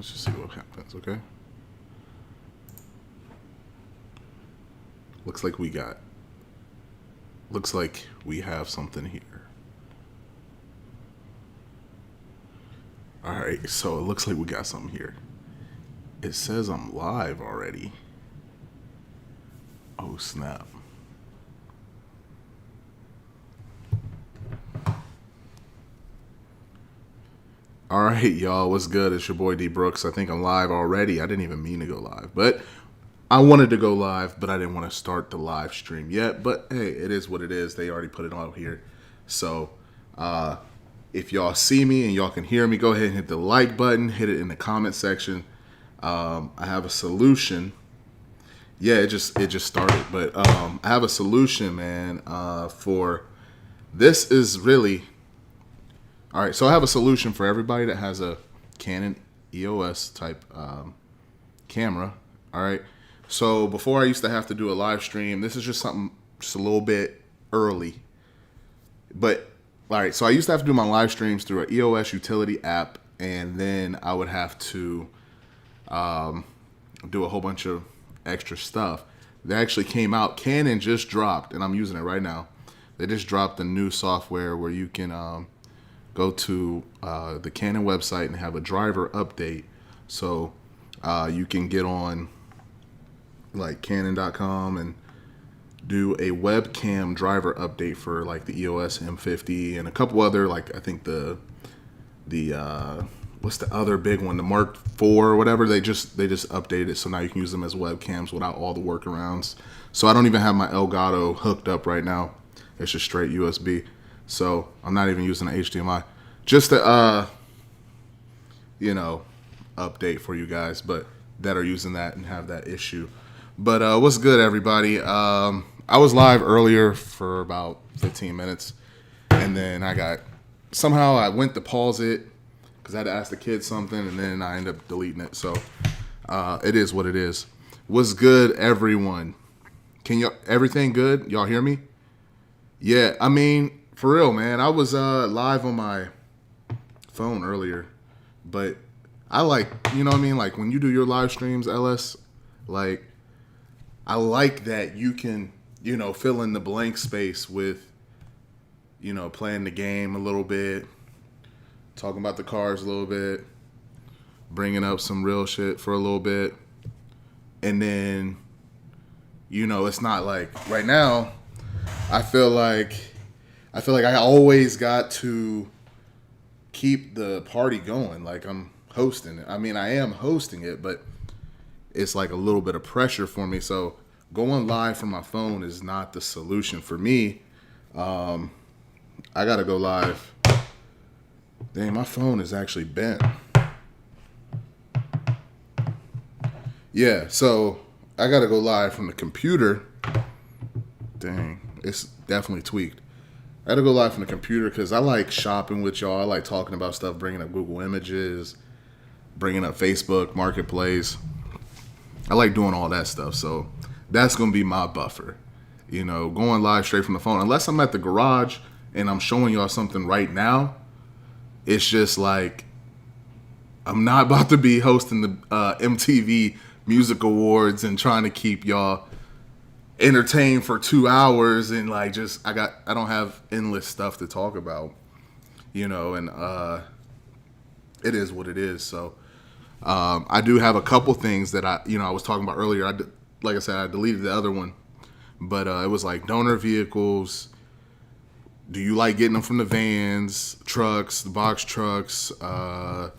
let's just see what happens, okay? Looks like we have something here. All right, so it looks like we got something here. It says I'm live already. Oh, snap. All right, y'all, what's good? It's your boy D Brooks. I think I'm live already. I didn't even mean to go live, but I wanted to go live, but I didn't want to start the live stream yet. But hey, it is what it is. They already put it out here. So if y'all see me and y'all can hear me, go ahead and hit the like button. Hit it in the comment section. I have a solution. Yeah, it just started, but I have a solution, man. For this is really all right. So I have a solution for everybody that has a Canon EOS type camera. All right. So before I used to have to do a live stream. This is just something just a little bit early, but all right. So I used to have to do my live streams through an EOS utility app, and then I would have to do a whole bunch of extra stuff. They actually came out. Canon just dropped, and I'm using it right now. They just dropped the new software where you can go to the Canon website and have a driver update. So you can get on like Canon.com and do a webcam driver update for like the EOS M50 and a couple other, like I think the what's the other big one, the Mark IV or whatever. They just updated it, so now you can use them as webcams without all the workarounds. So I don't even have my Elgato hooked up right now. It's just straight USB. So I'm not even using the HDMI. Just to update for you guys, but that are using that and have that issue. But what's good, everybody? I was live earlier for about 15 minutes, and then somehow I went to pause it because I had to ask the kids something, and then I ended up deleting it. So it is what it is. What's good, everyone? Everything good? Y'all hear me? Yeah, I mean, for real, man. I was live on my phone earlier, but I like, you know what I mean? Like when you do your live streams, LS, like I like that you can, fill in the blank space with, playing the game a little bit, talking about the cars a little bit, bringing up some real shit for a little bit. And then, it's not like right now, I feel like I always got to keep the party going. Like I'm hosting it. I mean, I am hosting it, but it's like a little bit of pressure for me. So going live from my phone is not the solution for me. I got to go live. Dang, my phone is actually bent. Yeah, so I got to go live from the computer. Dang, it's definitely tweaked. I got to go live from the computer because I like shopping with y'all. I like talking about stuff, bringing up Google Images, bringing up Facebook Marketplace. I like doing all that stuff. So that's going to be my buffer. Going live straight from the phone. Unless I'm at the garage and I'm showing y'all something right now, it's just like I'm not about to be hosting the MTV Music Awards and trying to keep y'all entertained for 2 hours and like I don't have endless stuff to talk about, and it is what it is. So I do have a couple things that I was talking about earlier. Like I said, I deleted the other one, but it was like donor vehicles. Do you like getting them from the vans, trucks, the box trucks? Do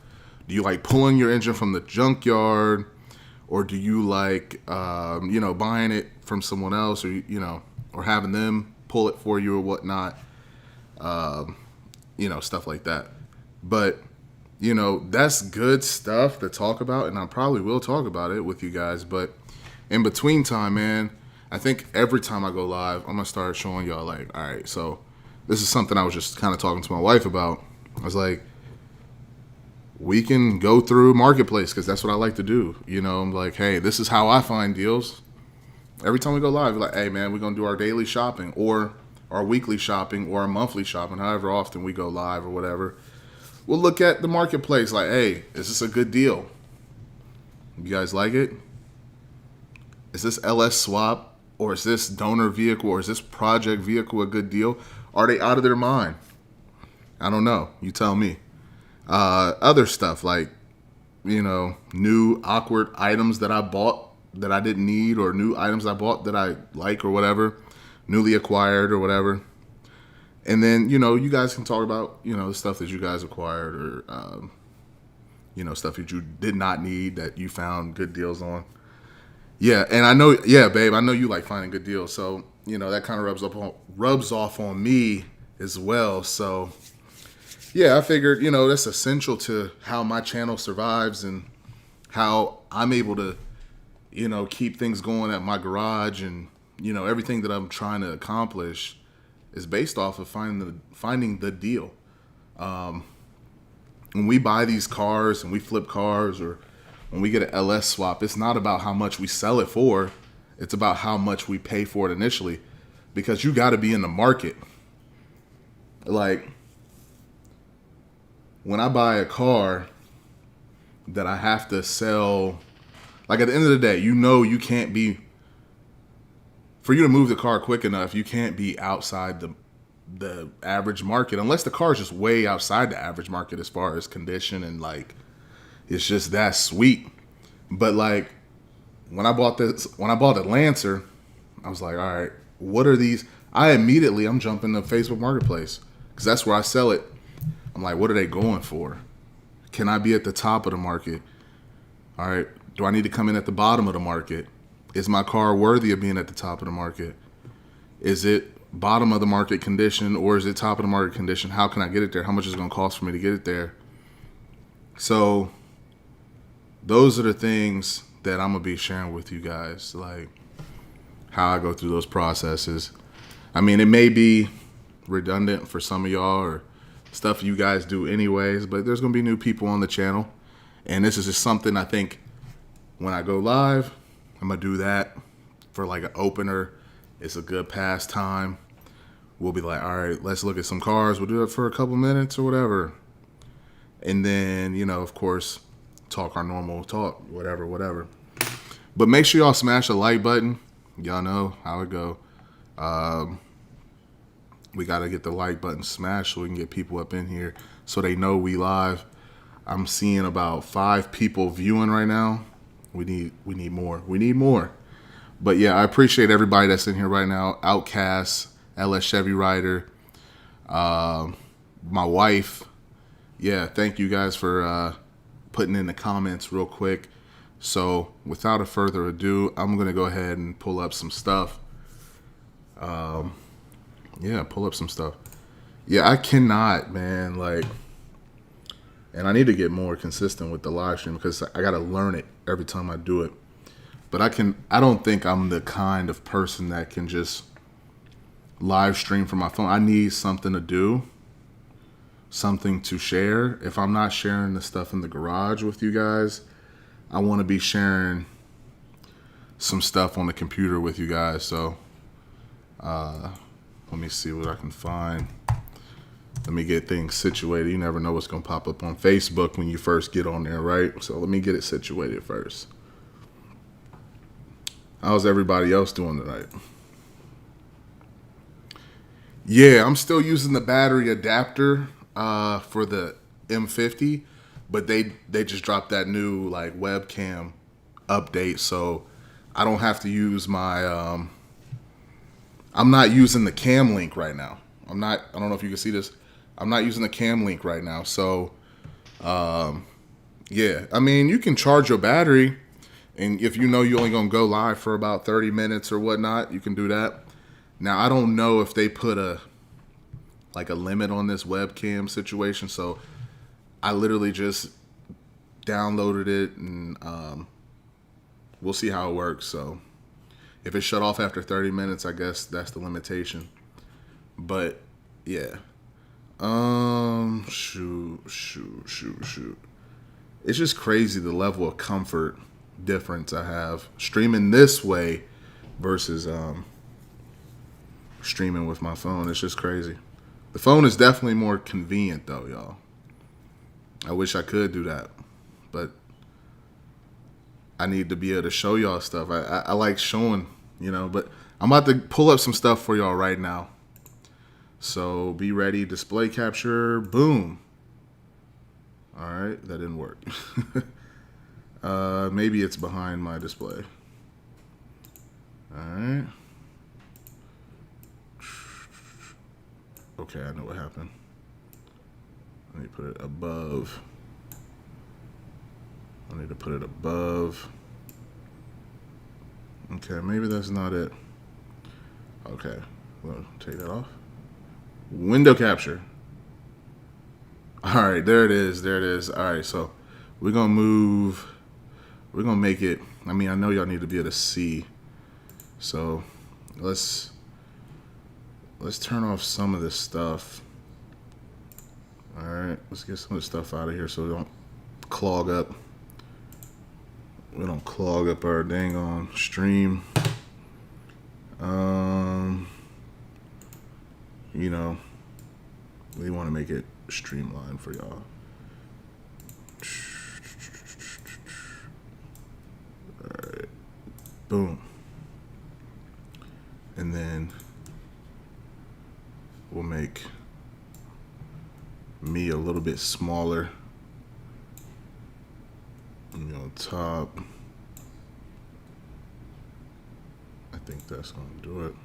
you like pulling your engine from the junkyard? Or do you like, buying it from someone else or having them pull it for you or whatnot? Stuff like that. But, that's good stuff to talk about. And I probably will talk about it with you guys. But in between time, man, I think every time I go live, I'm going to start showing y'all like, all right, so this is something I was just kind of talking to my wife about. I was like, we can go through Marketplace because that's what I like to do. I'm like, hey, this is how I find deals. Every time we go live, we're like, hey, man, we're going to do our daily shopping or our weekly shopping or our monthly shopping, however often we go live or whatever. We'll look at the Marketplace like, hey, is this a good deal? You guys like it? Is this LS swap, or is this donor vehicle, or is this project vehicle a good deal? Are they out of their mind? I don't know. You tell me. Other stuff like, new awkward items that I bought that I didn't need, or new items I bought that I like or whatever, newly acquired or whatever. And then, you guys can talk about, the stuff that you guys acquired, or, stuff that you did not need that you found good deals on. Yeah, and I know, yeah, babe, I know you like finding good deals. So, that kind of rubs off on me as well. So, yeah, I figured, that's essential to how my channel survives and how I'm able to, keep things going at my garage, and, everything that I'm trying to accomplish is based off of finding the deal. When we buy these cars and we flip cars, or when we get an LS swap, it's not about how much we sell it for. It's about how much we pay for it initially, because you got to be in the market. Like, when I buy a car that I have to sell, like at the end of the day, you can't be, for you to move the car quick enough, you can't be outside the average market, unless the car is just way outside the average market as far as condition, and like, it's just that sweet. But like, when I bought the Lancer, I was like, all right, what are these? I'm jumping to Facebook Marketplace, because that's where I sell it. I'm like, what are they going for? Can I be at the top of the market? All right, do I need to come in at the bottom of the market? Is my car worthy of being at the top of the market? Is it bottom of the market condition, or is it top of the market condition? How can I get it there? How much is it going to cost for me to get it there? So those are the things that I'm going to be sharing with you guys, like how I go through those processes. I mean, it may be redundant for some of y'all, or stuff you guys do anyways, but there's going to be new people on the channel. And this is just something I think when I go live, I'm going to do that for like an opener. It's a good pastime. We'll be like, all right, let's look at some cars. We'll do it for a couple minutes or whatever. And then, of course, talk our normal talk, whatever. But make sure y'all smash the like button. Y'all know how it go. We got to get the like button smashed so we can get people up in here so they know we live. I'm seeing about 5 people viewing right now. We need more. But yeah, I appreciate everybody that's in here right now. Outcast, LS Chevy Rider, my wife. Yeah, thank you guys for putting in the comments real quick. So without a further ado, I'm going to go ahead and pull up some stuff. Pull up some stuff. Yeah, I cannot, man, like, and I need to get more consistent with the live stream, because I got to learn it every time I do it. But I don't think I'm the kind of person that can just live stream from my phone. I need something to do, something to share. If I'm not sharing the stuff in the garage with you guys, I want to be sharing some stuff on the computer with you guys. So let me see what I can find. Let me get things situated. You never know what's going to pop up on Facebook when you first get on there, right? So let me get it situated first. How's everybody else doing tonight? Yeah, I'm still using the battery adapter for the M50, but they just dropped that new like webcam update, so I don't have to use my I'm not using the cam link right now. I don't know if you can see this. I'm not using the cam link right now. So yeah, I mean, you can charge your battery, and if you're only gonna go live for about 30 minutes or whatnot, you can do that. Now, I don't know if they put a limit on this webcam situation, so I literally just downloaded it, and we'll see how it works. So if it shut off after 30 minutes, I guess that's the limitation. But yeah, shoot. It's just crazy the level of comfort difference I have streaming this way versus streaming with my phone. It's just crazy. The phone is definitely more convenient though, y'all. I wish I could do that, but I need to be able to show y'all stuff. I like showing, you know, but I'm about to pull up some stuff for y'all right now. So be ready. Display capture. Boom. All right, that didn't work. Maybe it's behind my display. All right. Okay, I know what happened. Let me put it above. I need to put it above. Okay, maybe that's not it. Okay, well, take that off. Window capture. All right, there it is. There it is. All right, so we're gonna move. We're gonna make it. I mean, I know y'all need to be able to see. So let's turn off some of this stuff. All right, let's get some of the stuff out of here so we don't clog up. We don't clog up our dang on stream. You know, we want to make it streamlined for y'all. All right, boom. And then we'll make me a little bit smaller. Me on top. I think that's gonna do it.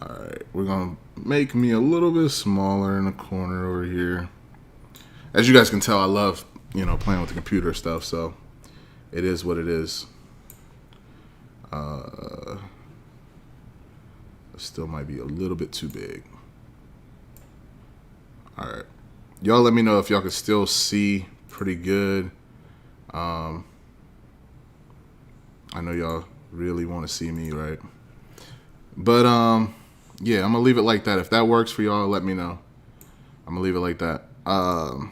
All right, we're gonna make me a little bit smaller in the corner over here. As you guys can tell, I love, you know, playing with the computer stuff, so it is what it is. It still might be a little bit too big. All right, y'all let me know if y'all can still see pretty good. I know y'all really want to see me, right? But yeah, I'm gonna leave it like that. If that works for y'all, let me know. I'm gonna leave it like that. All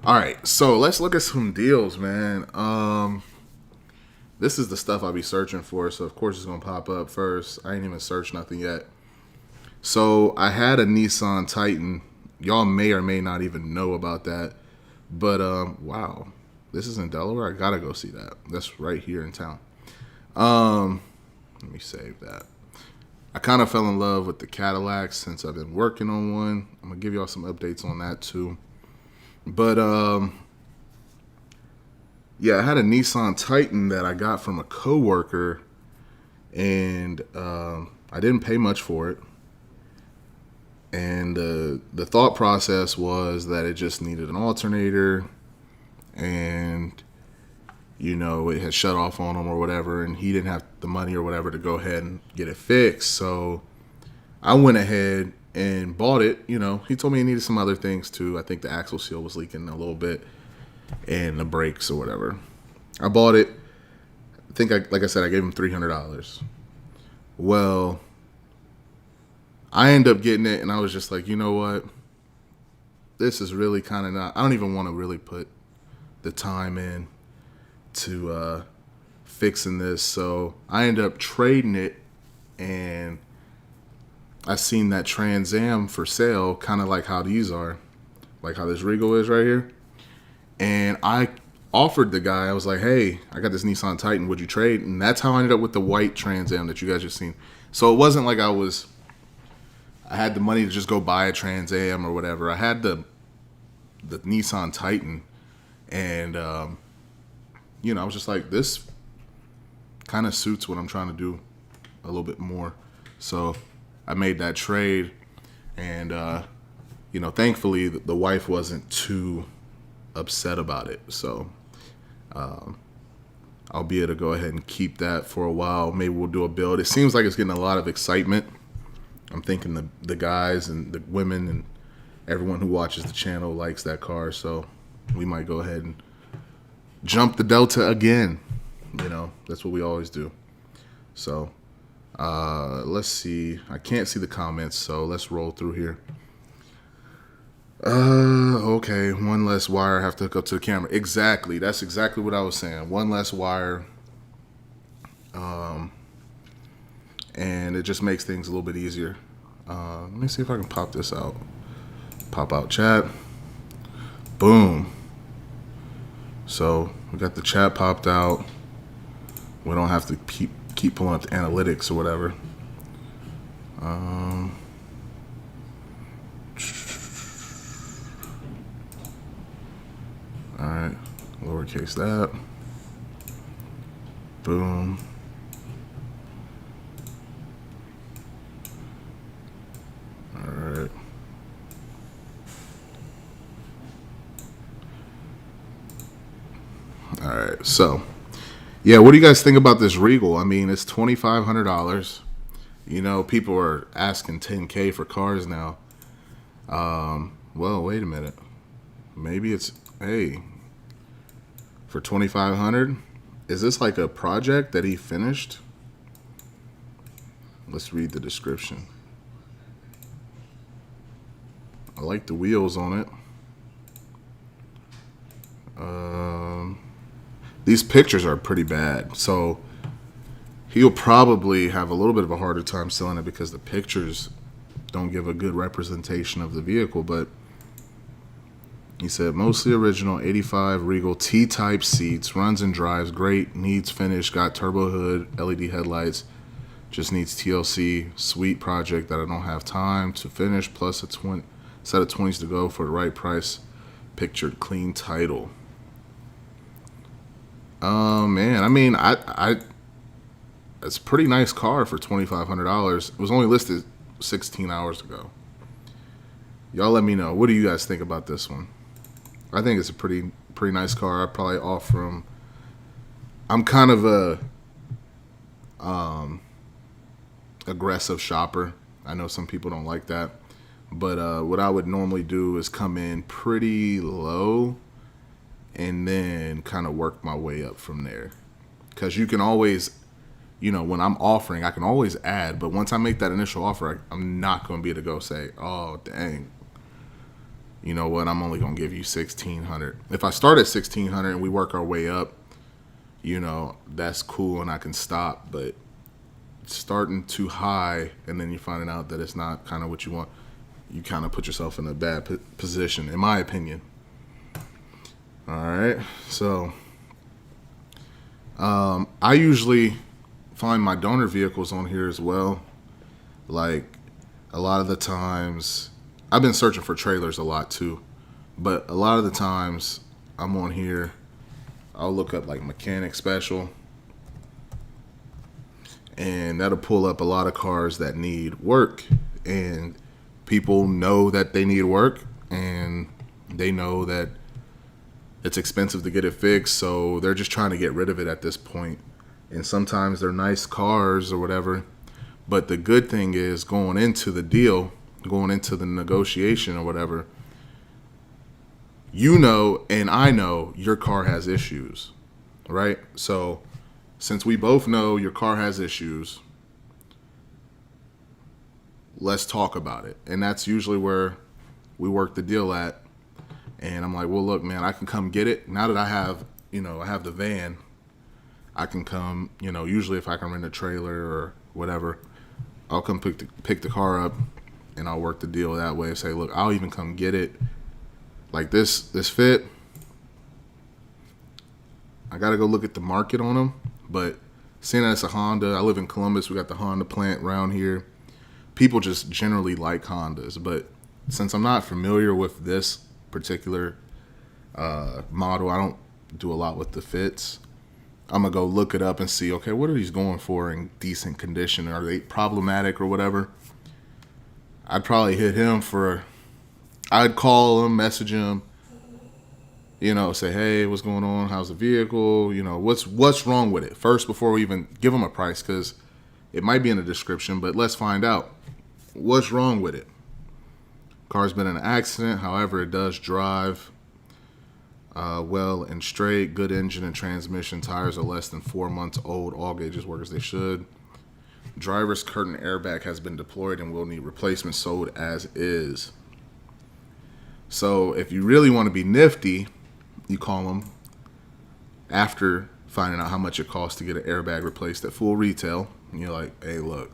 right, so let's look at some deals, man. This is the stuff I'll be searching for, so of course it's gonna pop up first. I ain't even searched nothing yet. So I had a Nissan Titan. Y'all may or may not even know about that, but wow, this is in Delaware. I gotta go see that. That's right here in town. Let me save that. I kind of fell in love with the Cadillacs since I've been working on one. I'm gonna give y'all some updates on that too. But yeah, I had a Nissan Titan that I got from a coworker, and I didn't pay much for it. And the thought process was that it just needed an alternator, and you know, it had shut off on him or whatever, and he didn't have the money or whatever to go ahead and get it fixed. So I went ahead and bought it. You know, he told me he needed some other things too. I think the axle seal was leaking a little bit and the brakes or whatever. I bought it. I think, like I said, I gave him $300. Well, I ended up getting it, and I was just like, you know what? This is really kind of not, I don't even want to really put the time in to fixing this. So I ended up trading it, and I seen that Trans Am for sale, kind of like how these are, like how this Regal is right here. And I offered the guy, I was like, hey, I got this Nissan Titan, would you trade? And that's how I ended up with the white Trans Am that you guys just seen. So it wasn't like I had the money to just go buy a Trans Am or whatever. I had the Nissan Titan, and you know, I was just like, this kind of suits what I'm trying to do a little bit more. So I made that trade, and you know, thankfully the wife wasn't too upset about it. So I'll be able to go ahead and keep that for a while. Maybe we'll do a build. It seems like it's getting a lot of excitement. I'm thinking the guys and the women and everyone who watches the channel likes that car, so we might go ahead and jump the Delta again. You know, that's what we always do. So let's see. I can't see the comments, so let's roll through here. Okay, one less wire I have to hook up to the camera. Exactly. That's exactly what I was saying. One less wire. And it just makes things a little bit easier. Let me see if I can pop this out. Pop out chat. Boom. So we got the chat popped out. We don't have to keep pulling up the analytics or whatever. All right, lowercase that. Boom. All right. All right. So, yeah, what do you guys think about this Regal? I mean, it's $2,500. You know, people are asking $10K for cars now. Well, wait a minute. Maybe it's, hey, for $2,500. Is this like a project that he finished? Let's read the description. I like the wheels on it. These pictures are pretty bad, so he'll probably have a little bit of a harder time selling it because the pictures don't give a good representation of the vehicle. But he said mostly original, 85 Regal T-type seats, runs and drives great, needs finish, got turbo hood, LED headlights, just needs TLC. Sweet project that I don't have time to finish, plus a set of 20s to go for the right price. Pictured clean title. Man, I mean, it's a pretty nice car for $2,500. It was only listed 16 hours ago. Y'all let me know. What do you guys think about this one? I think it's a pretty nice car. I'd probably offer him. I'm kind of a aggressive shopper. I know some people don't like that. But what I would normally do is come in pretty low and then kind of work my way up from there. Because you can always, you know, when I'm offering, I can always add. But once I make that initial offer, I'm not going to be able to go say, oh, dang, you know what, I'm only going to give you $1,600. If I start at $1,600 and we work our way up, you know, that's cool and I can stop. But starting too high and then you're finding out that it's not kind of what you want, you kind of put yourself in a bad position, in my opinion. All right, so I usually find my donor vehicles on here as well. Like a lot of the times, I've been searching for trailers a lot too, but a lot of the times I'm on here, I'll look up like mechanic special, and that'll pull up a lot of cars that need work, and people know that they need work, and they know that it's expensive to get it fixed, so they're just trying to get rid of it at this point. And sometimes they're nice cars or whatever, but the good thing is going into the deal, going into the negotiation or whatever, you know and I know your car has issues, right? So since we both know your car has issues, let's talk about it. And that's usually where we work the deal at. And I'm like, well, look, man, I can come get it. Now that I have, you know, I have the van, I can come, you know, usually if I can rent a trailer or whatever, I'll come pick the car up and I'll work the deal that way. Say, look, I'll even come get it. Like this fit, I got to go look at the market on them. But seeing that it's a Honda, I live in Columbus. We got the Honda plant around here. People just generally like Hondas. But since I'm not familiar with this particular model, I don't do a lot with the fits. I'm gonna go look it up and see, okay, what are these going for in decent condition? Are they problematic or whatever? I'd probably hit him for, I'd call him, message him, you know, say, hey, what's going on? How's the vehicle? You know, what's wrong with it first before we even give him a price, because it might be in the description, but let's find out what's wrong with it. Car's been in an accident, however, it does drive well and straight. Good engine and transmission. Tires are less than 4 months old. All gauges work as they should. Driver's curtain airbag has been deployed and will need replacement, sold as is. So if you really want to be nifty, you call them after finding out how much it costs to get an airbag replaced at full retail. And you're like, hey, look,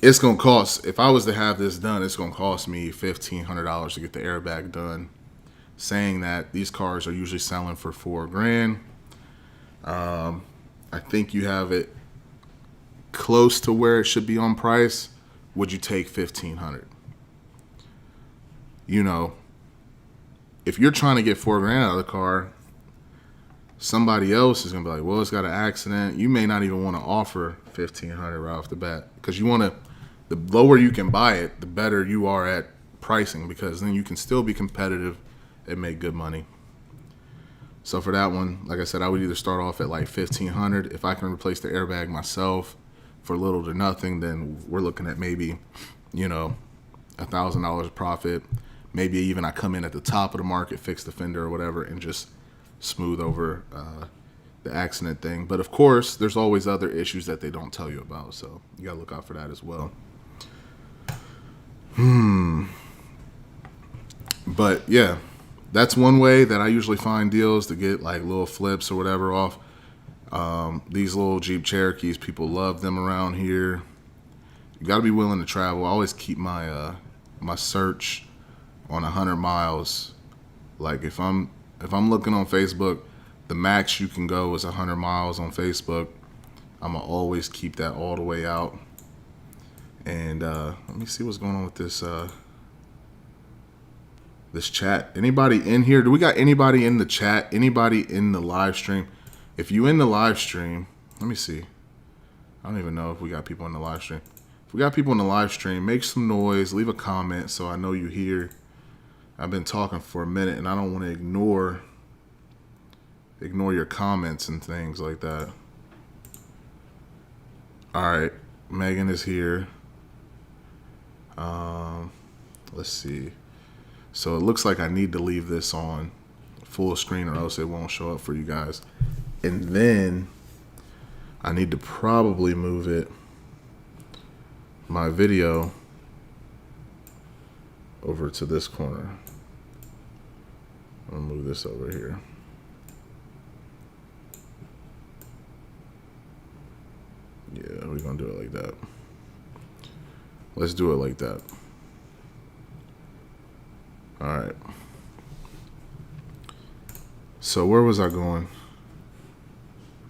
it's gonna cost. If I was to have this done, it's gonna cost me $1,500 to get the airbag done. Saying that these cars are usually selling for $4,000. I think you have it close to where it should be on price. Would you take $1,500? You know, if you're trying to get $4,000 out of the car, somebody else is gonna be like, well, it's got an accident. You may not even want to offer $1,500 right off the bat, because you want to. The lower you can buy it, the better you are at pricing, because then you can still be competitive and make good money. So for that one, like I said, I would either start off at like $1,500. If I can replace the airbag myself for little to nothing, then we're looking at maybe, $1,000 profit. Maybe even I come in at the top of the market, fix the fender or whatever, and just smooth over the accident thing. But of course, there's always other issues that they don't tell you about, so you gotta look out for that as well. But yeah, that's one way that I usually find deals to get like little flips or whatever off. These little Jeep Cherokees, people love them around here. You got to be willing to travel. I always keep my my search on 100 miles. Like if I'm looking on Facebook, the max you can go is 100 miles on Facebook. I'm gonna always keep that all the way out. And let me see what's going on with this this chat. Anybody in here? Do we got anybody in the chat? Anybody in the live stream? If you in the live stream, let me see. I don't even know if we got people in the live stream. If we got people in the live stream, make some noise, leave a comment so I know you here. I've been talking for a minute and I don't want to ignore your comments and things like that. All right, Megan is here. Let's see. So it looks like I need to leave this on full screen or else it won't show up for you guys. And then I need to probably move my video over to this corner. I'm gonna move this over here. Yeah, we're gonna do it like that. Let's do it like that. All right. So where was I going?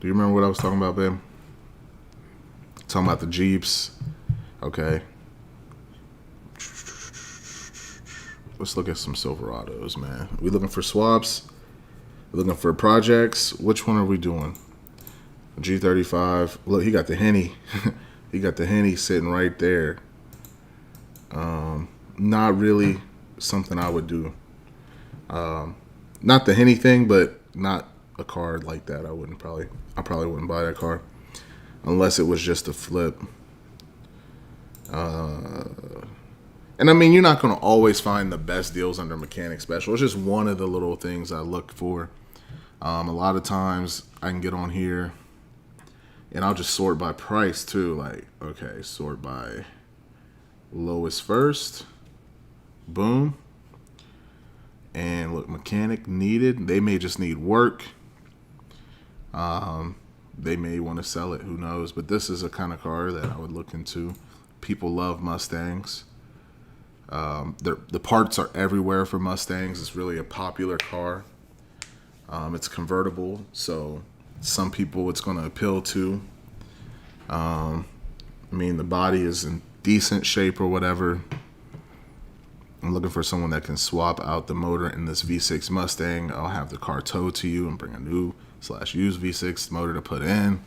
Do you remember what I was talking about, babe? Talking about the Jeeps. Okay. Let's look at some Silverados, man. We looking for swaps? We looking for projects? Which one are we doing? G35. Look, he got the Henny. He got the Henny sitting right there. Not really something I would do. Not the Henny thing, but not a car like that. I probably wouldn't buy that car unless it was just a flip. And I mean, you're not going to always find the best deals under mechanic special. It's just one of the little things I look for. A lot of times I can get on here and I'll just sort by price too. Like, okay, sort by lowest first. Boom. And look, mechanic needed. They may just need work. They may want to sell it. Who knows? But this is a kind of car that I would look into. People love Mustangs. The parts are everywhere for Mustangs. It's really a popular car. It's convertible, so some people it's going to appeal to. I mean, the body is in decent shape or whatever. I'm looking for someone that can swap out the motor in this V6 Mustang. I'll have the car towed to you and bring a new / used V6 motor to put in.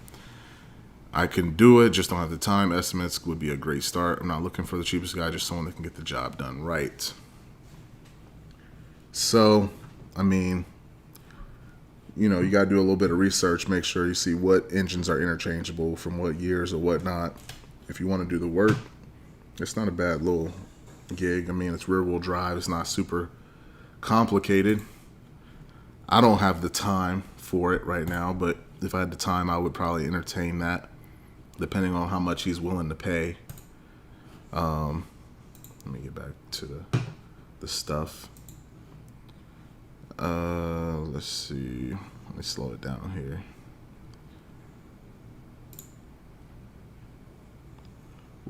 I can do it, just don't have the time. Estimates would be a great start. I'm not looking for the cheapest guy, just someone that can get the job done right. So, I mean, you got to do a little bit of research, make sure you see what engines are interchangeable from what years or whatnot. If you want to do the work, it's not a bad little gig. I mean, it's rear wheel drive. It's not super complicated. I don't have the time for it right now, but if I had the time, I would probably entertain that, depending on how much he's willing to pay. Let me get back to the stuff. Let's see. Let me slow it down here.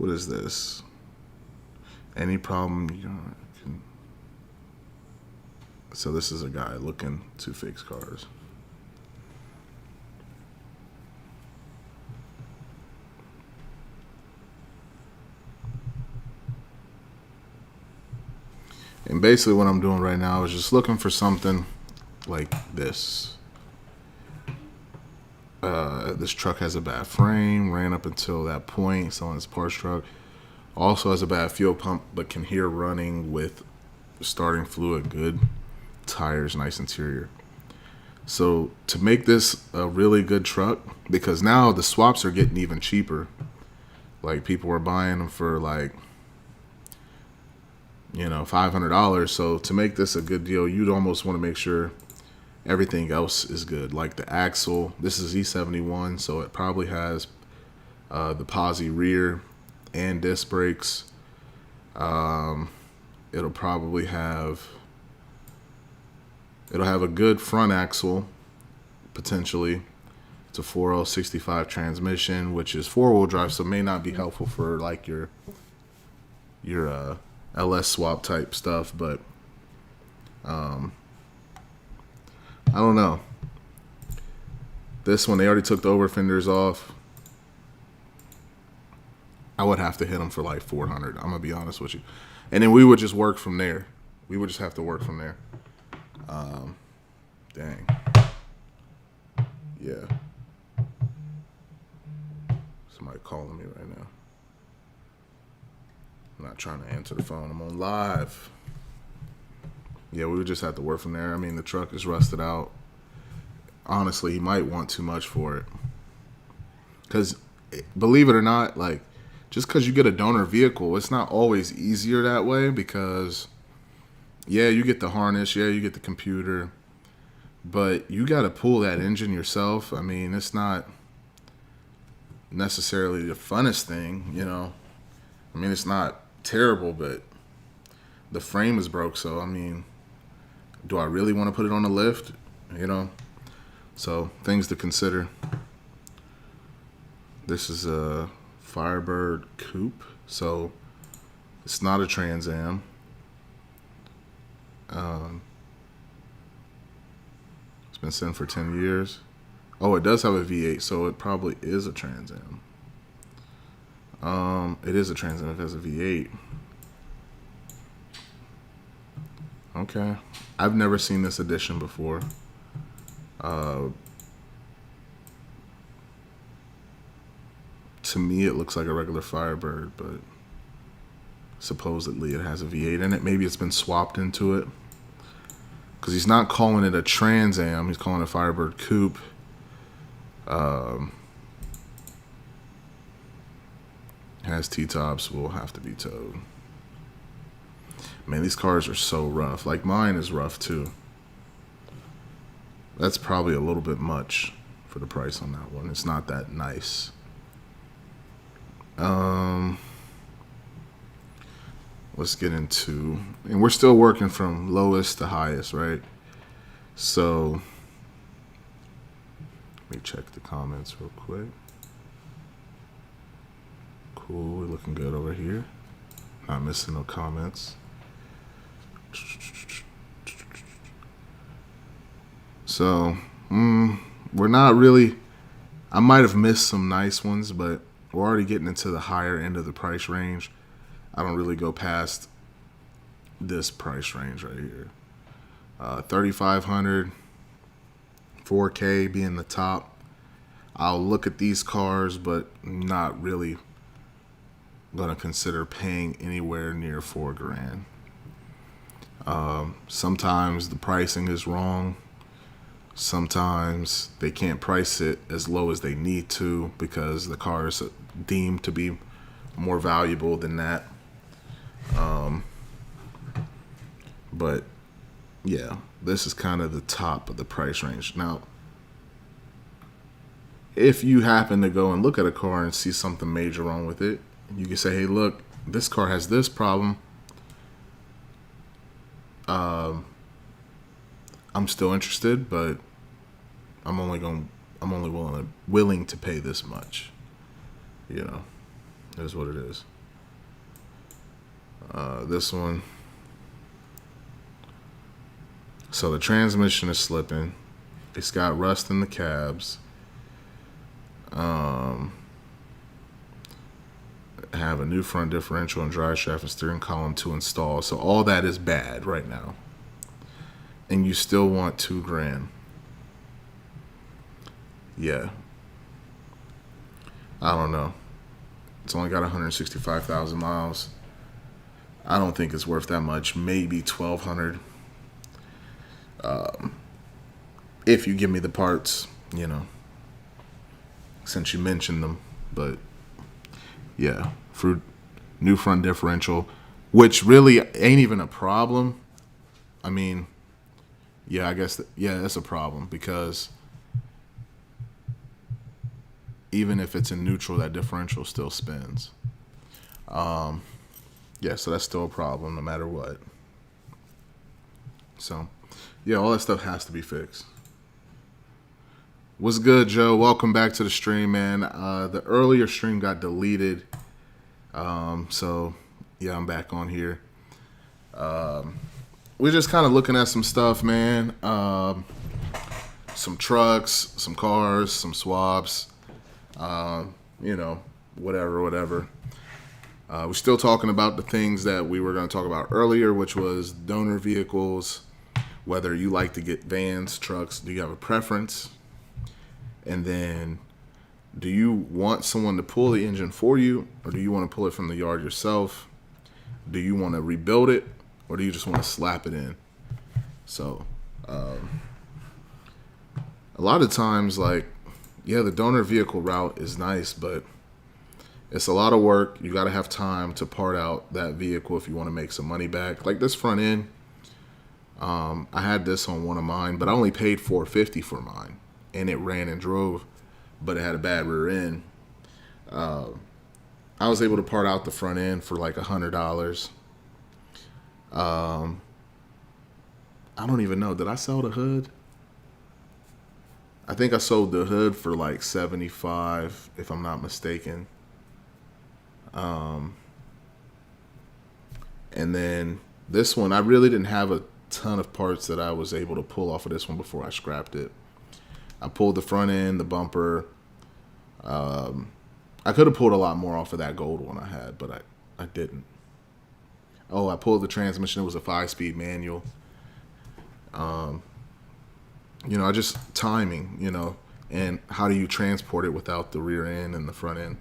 What is this? Any problem you can. So this is a guy looking to fix cars. And basically what I'm doing right now is just looking for something like this. This truck has a bad frame, ran up until that point, selling his parts truck. Also has a bad fuel pump, but can hear running with starting fluid good, tires, nice interior. So to make this a really good truck, because now the swaps are getting even cheaper. Like people were buying them for like, $500. So to make this a good deal, you'd almost want to make sure everything else is good. Like the axle, this is E71, so it probably has the posi rear and disc brakes. It'll probably have a good front axle, potentially. It's a 4L65 transmission, which is 4-wheel drive, so it may not be helpful for like your LS swap type stuff, but I don't know. This one, they already took the over fenders off. I would have to hit them for like 400. I'm gonna be honest with you, and then we would just work from there. We would just have to work from there. Dang. Yeah. Somebody calling me right now. I'm not trying to answer the phone. I'm on live. Yeah, we would just have to work from there. I mean, the truck is rusted out. Honestly, he might want too much for it. Because, believe it or not, like, just because you get a donor vehicle, it's not always easier that way because, yeah, you get the harness, yeah, you get the computer, but you got to pull that engine yourself. I mean, it's not necessarily the funnest thing, I mean, it's not terrible, but the frame is broke, so, I mean, do I really want to put it on a lift, So, things to consider. This is a Firebird Coupe, so it's not a Trans Am. It's been sitting for 10 years. Oh, it does have a V8, so it probably is a Trans Am. It is a Trans Am if it has a V8. Okay. I've never seen this edition before. To me, it looks like a regular Firebird, but supposedly it has a V8 in it. Maybe it's been swapped into it. Because he's not calling it a Trans Am. He's calling it a Firebird Coupe. Has T-tops, will have to be towed. Man, these cars are so rough. Like, mine is rough, too. That's probably a little bit much for the price on that one. It's not that nice. Let's get into, and we're still working from lowest to highest, right? So, let me check the comments real quick. Cool, we're looking good over here. Not missing no comments. So, we're not really, I might have missed some nice ones, but we're already getting into the higher end of the price range. I don't really go past this price range right here. 3,500, 4K being the top. I'll look at these cars, but not really gonna consider paying anywhere near $4,000. Sometimes the pricing is wrong. Sometimes they can't price it as low as they need to because the car is deemed to be more valuable than that. But yeah, this is kind of the top of the price range. Now, if you happen to go and look at a car and see something major wrong with it, you can say, hey, look, this car has this problem. I'm still interested, but I'm only willing to pay this much. It is what it is. This one. So the transmission is slipping. It's got rust in the cabs. Have a new front differential and drive shaft and steering column to install. So all that is bad right now. And you still want $2,000. Yeah. I don't know. It's only got 165,000 miles. I don't think it's worth that much. Maybe 1,200. If you give me the parts, since you mentioned them. But yeah, for new front differential, which really ain't even a problem. I mean, yeah, I guess that's a problem because even if it's in neutral, that differential still spins. Yeah, so that's still a problem no matter what. So, yeah, all that stuff has to be fixed. What's good, Joe? Welcome back to the stream, man. The earlier stream got deleted. So, yeah, I'm back on here. We're just kind of looking at some stuff, man. Some trucks, some cars, some swaps. Whatever. We're still talking about the things that we were going to talk about earlier, which was donor vehicles, whether you like to get vans, trucks, do you have a preference? And then do you want someone to pull the engine for you, or do you want to pull it from the yard yourself? Do you want to rebuild it, or do you just want to slap it in? So a lot of times, the donor vehicle route is nice, but it's a lot of work. You got to have time to part out that vehicle if you want to make some money back. Like this front end, I had this on one of mine, but I only paid $450 for mine, and it ran and drove, but it had a bad rear end. I was able to part out the front end for like $100. I don't even know. Did I sell the hood? I think I sold the hood for like $75, if I'm not mistaken. And then this one, I really didn't have a ton of parts that I was able to pull off of this one before I scrapped it. I pulled the front end, the bumper. I could have pulled a lot more off of that gold one I had, but I didn't. Oh, I pulled the transmission. It was a 5-speed manual. I just timing, and how do you transport it without the rear end and the front end?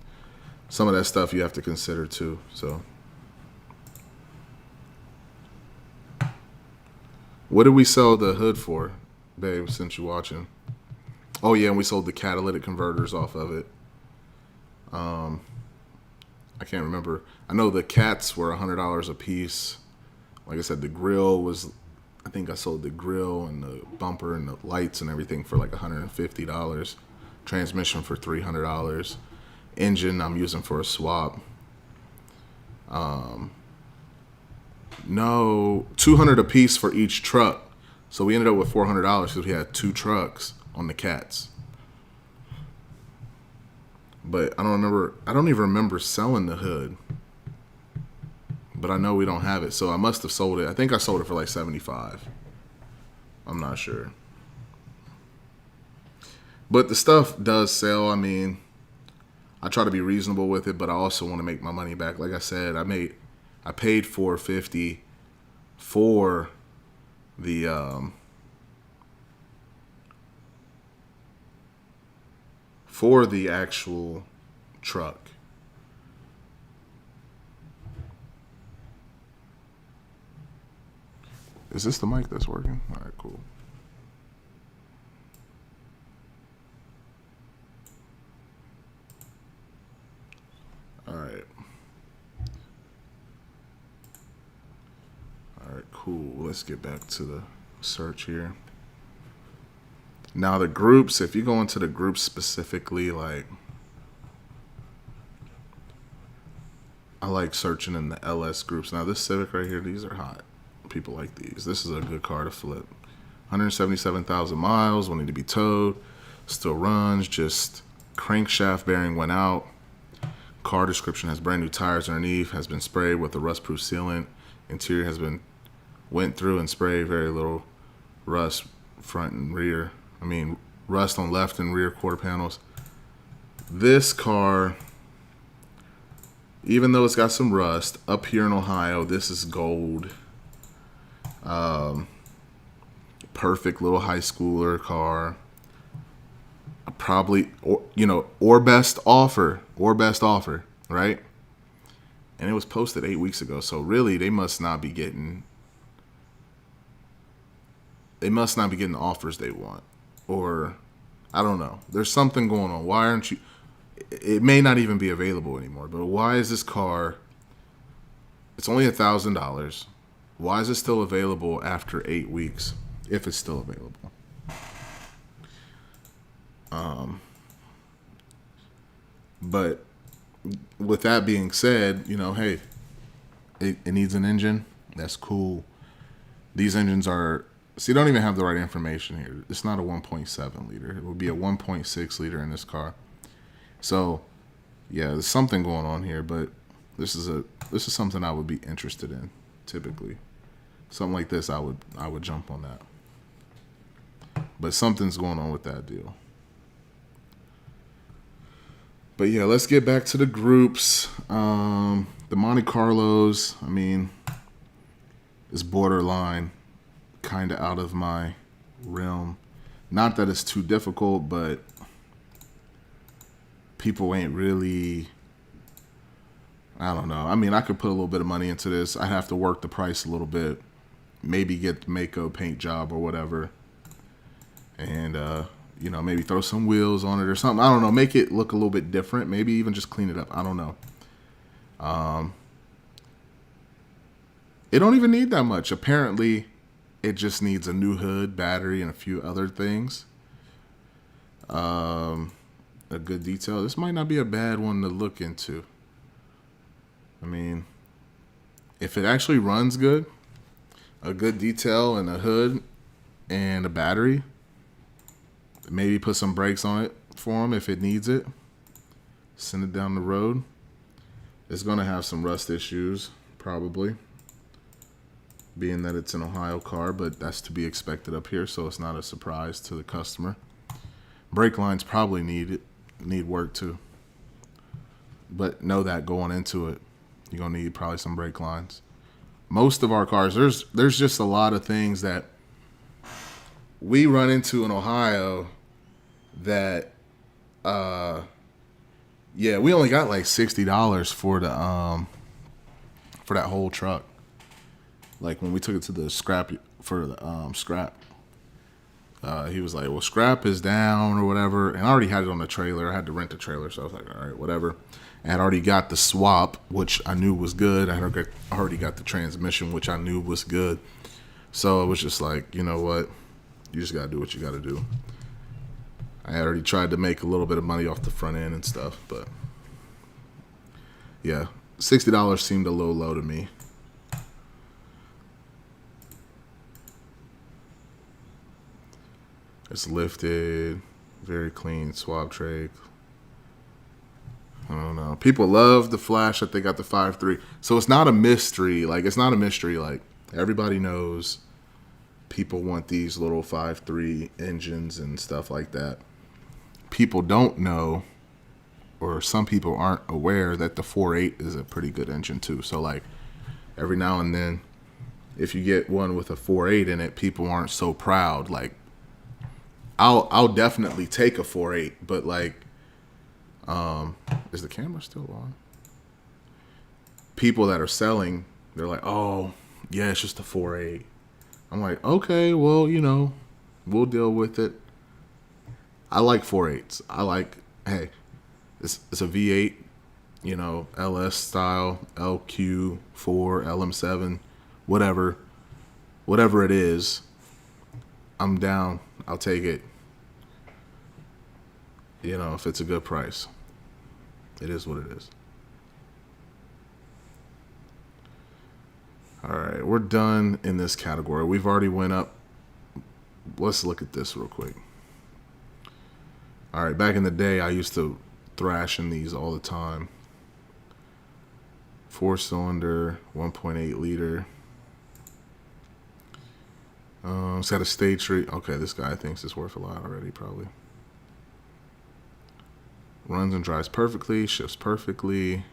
Some of that stuff you have to consider too. So, what did we sell the hood for, babe, since you're watching? Oh, yeah, and we sold the catalytic converters off of it. I can't remember. I know the cats were $100 a piece. Like I said, the grill was, I think I sold the grill and the bumper and the lights and everything for like $150. Transmission for $300. Engine I'm using for a swap. No, $200 a piece for each truck. So we ended up with $400 because we had 2 trucks on the cats. But I don't even remember selling the hood. But I know we don't have it, so I must have sold it. I think I sold it for like $75. I'm not sure. But the stuff does sell. I mean, I try to be reasonable with it, but I also want to make my money back. Like I said, I paid $450 for the actual truck. Is this the mic that's working? All right, cool. All right. All right, cool. Let's get back to the search here. Now the groups, if you go into the groups specifically, I like searching in the LS groups. Now this Civic right here, these are hot. People like these. This is a good car to flip. 177,000 miles, will need to be towed. Still runs, just crankshaft bearing went out. Car description has brand new tires underneath, has been sprayed with a rust-proof sealant. Interior has been went through and sprayed, very little rust front and rear. I mean, rust on left and rear quarter panels. This car, even though it's got some rust, up here in Ohio, this is gold. Perfect little high schooler car. Probably, or best offer, right? And it was posted 8 weeks ago. So really, they must not be getting the offers they want. Or, I don't know. There's something going on. Why aren't you... It may not even be available anymore. But why is this car... It's only $1,000. Why is it still available after 8 weeks? If it's still available. But with that being said, hey, it needs an engine. That's cool. These engines are... See, you don't even have the right information here. It's not a 1.7 liter. It would be a 1.6 liter in this car. So, yeah, there's something going on here, but this is something I would be interested in. Typically, something like this, I would jump on that. But something's going on with that deal. But yeah, let's get back to the groups. The Monte Carlos, I mean, is borderline, kind of out of my realm. Not that it's too difficult, but people ain't really... I don't know. I mean, I could put a little bit of money into this. I'd have to work the price a little bit. Maybe get the Mako paint job or whatever. And, maybe throw some wheels on it or something. I don't know. Make it look a little bit different. Maybe even just clean it up. I don't know. It don't even need that much. Apparently, it just needs a new hood, battery, and a few other things. A good detail. This might not be a bad one to look into. I mean, if it actually runs good, a good detail and a hood and a battery, maybe put some brakes on it for them if it needs it. Send it down the road. It's going to have some rust issues, probably, being that it's an Ohio car, but that's to be expected up here, so it's not a surprise to the customer. Brake lines probably need work too, but know that going into it. You're going to need probably some brake lines. Most of our cars, there's just a lot of things that we run into in Ohio that, we only got like $60 for that whole truck. Like when we took it to the scrap for the scrap, he was like, well, scrap is down or whatever. And I already had it on the trailer. I had to rent the trailer. So I was like, all right, whatever. I had already got the swap, which I knew was good. I had already got the transmission, which I knew was good. So it was just like, you know what? You just got to do what you got to do. I had already tried to make a little bit of money off the front end and stuff. But, yeah, $60 seemed a little low to me. It's lifted, very clean swab tray. I don't know. People love the flash that they got the 5.3. So it's not a mystery. Like, everybody knows people want these little 5.3 engines and stuff like that. People don't know, or some people aren't aware, that the 4.8 is a pretty good engine too. So, like, every now and then, if you get one with a 4.8 in it, people aren't so proud. Like, I'll definitely take a 4.8, but like, is the camera still on? People that are selling, they're like, oh, yeah, it's just a 4.8. I'm like, okay, well, we'll deal with it. I like 4.8s. I like, hey, it's a V8, LS style, LQ4, LM7, whatever it is. I'm down. I'll take it. If it's a good price. It is what it is. All right, we're done in this category. We've already went up. Let's look at this real quick. All right, back in the day, I used to thrash in these all the time. 4-cylinder, 1.8 liter. It's got a stage street. Okay, this guy thinks it's worth a lot already, probably. Runs and drives perfectly, shifts perfectly.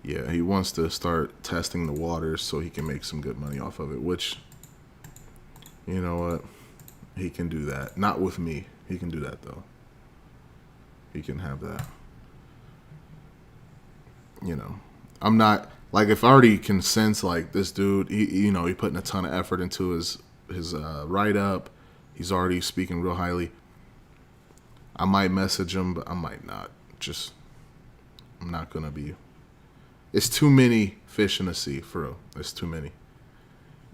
Yeah, he wants to start testing the waters so he can make some good money off of it, which, you know what? He can do that. Not with me. He can do that, though. He can have that. You know, I'm not, like, if I already can sense, like, this dude, he putting a ton of effort into his write-up. He's already speaking real highly. I might message him, but I might not. I'm not going to be. It's too many fish in the sea, for real. It's too many.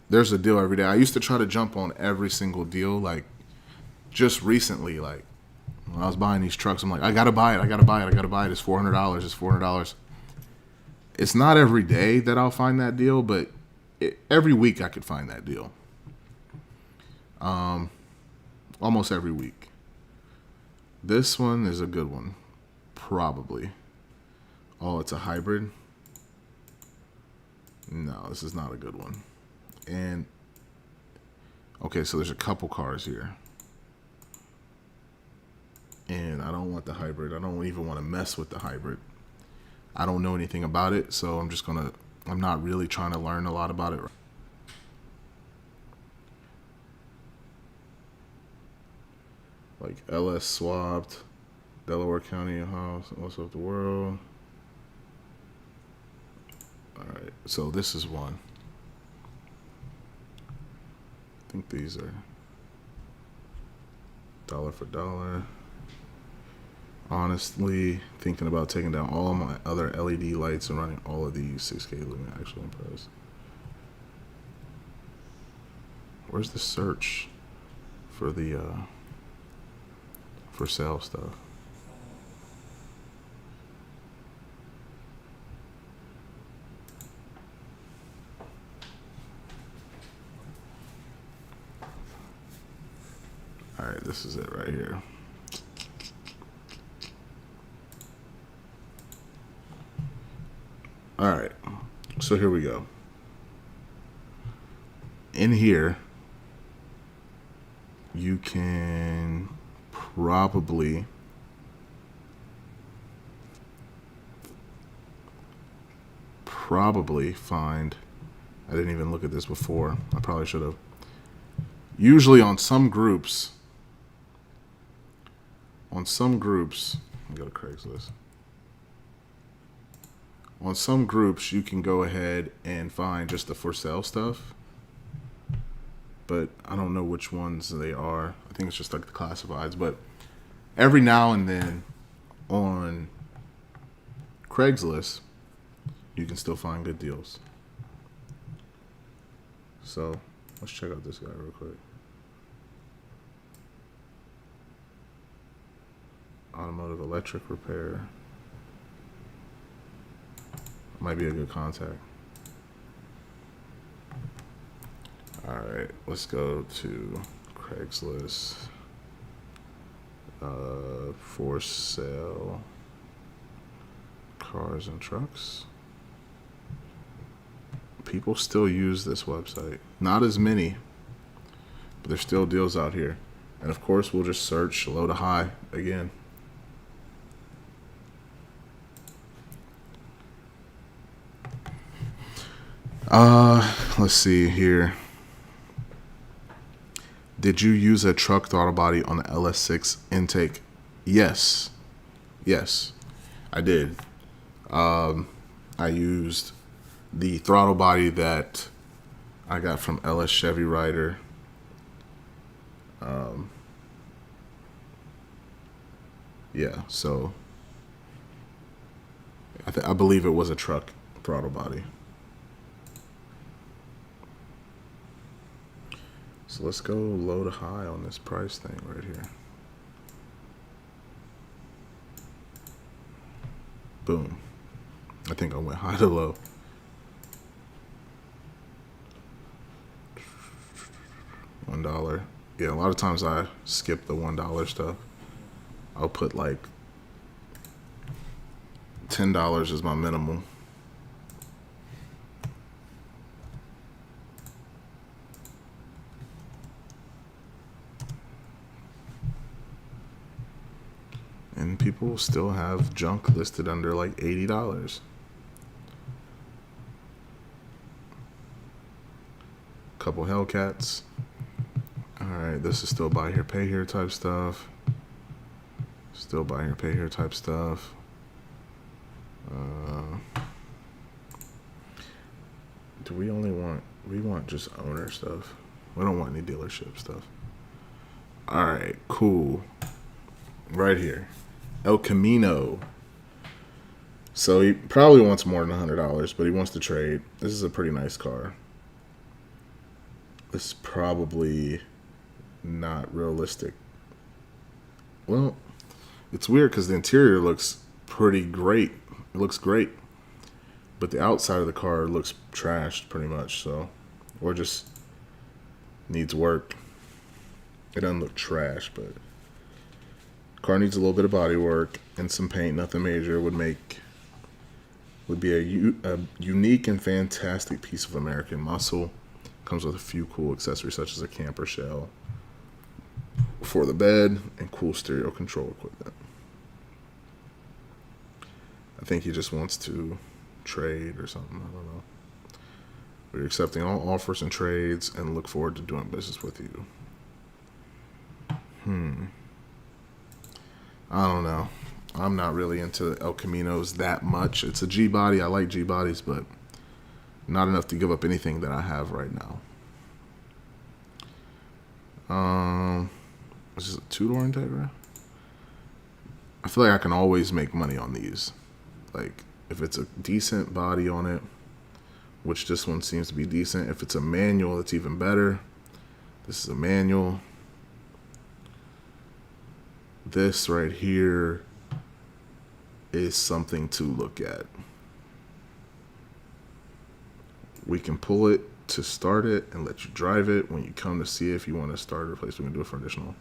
There's a deal every day. I used to try to jump on every single deal, like, just recently, like, when I was buying these trucks, I'm like, I got to buy it. It's $400. It's $400. It's not every day that I'll find that deal, but every week I could find that deal. Almost every week. This one is a good one. Probably. Oh, it's a hybrid? No, this is not a good one. And, okay, so there's a couple cars here. And I don't want the hybrid. I don't even want to mess with the hybrid. I don't know anything about it, so I'm not really trying to learn a lot about it. Like LS swapped, Delaware County, Ohio, also of the world. All right, so this is one. I think these are dollar for dollar. Honestly, thinking about taking down all my other LED lights and running all of these 6K lumen. Actually impressed. Where's the search for the for sale stuff? All right, this is it right here. All right, so here we go. In here, you can probably find, I didn't even look at this before. I probably should have. Usually on some groups, let me go to Craigslist. On some groups, you can go ahead and find just the for sale stuff. But I don't know which ones they are. I think it's just like the classifieds. But every now and then on Craigslist, you can still find good deals. So let's check out this guy real quick. Automotive electric repair. Might be a good contact. All right, let's go to Craigslist. For sale cars and trucks. People still use this website. Not as many, but there's still deals out here. And of course, we'll just search low to high again. Let's see here. Did you use a truck throttle body on the LS6 intake? Yes, I did. I used the throttle body that I got from LS Chevy Rider. Yeah, so I believe it was a truck throttle body. So let's go low to high on this price thing right here. Boom. I think I went high to low. $1. Yeah, a lot of times I skip the $1 stuff. I'll put like $10 as my minimum. people still have junk listed under like $80. Couple Hellcats. Alright, this is still buy here, pay here type stuff. Still buy here, pay here type stuff. Do we want just owner stuff? We don't want any dealership stuff. Alright, cool. Right here. El Camino. So he probably wants more than $100, but he wants to trade. This is a pretty nice car. This is probably not realistic. Well, it's weird because the interior looks pretty great. It looks great. But the outside of the car looks trashed pretty much, so. Or just needs work. It doesn't look trash, but car needs a little bit of body work and some paint. Nothing major. Would be a unique and fantastic piece of American muscle. Comes with a few cool accessories such as a camper shell for the bed and cool stereo control equipment. I think he just wants to trade or something. I don't know. We're accepting all offers and trades and look forward to doing business with you. I don't know. I'm not really into El Caminos that much. It's a G body. I like G bodies, but not enough to give up anything that I have right now. This is a two-door Integra. I feel like I can always make money on these. Like, if it's a decent body on it, which this one seems to be decent. If it's a manual, it's even better. This is a manual. This right here is something to look at. We can pull it to start it and let you drive it. When you come to see if you want to start or replace, we can do it for additional.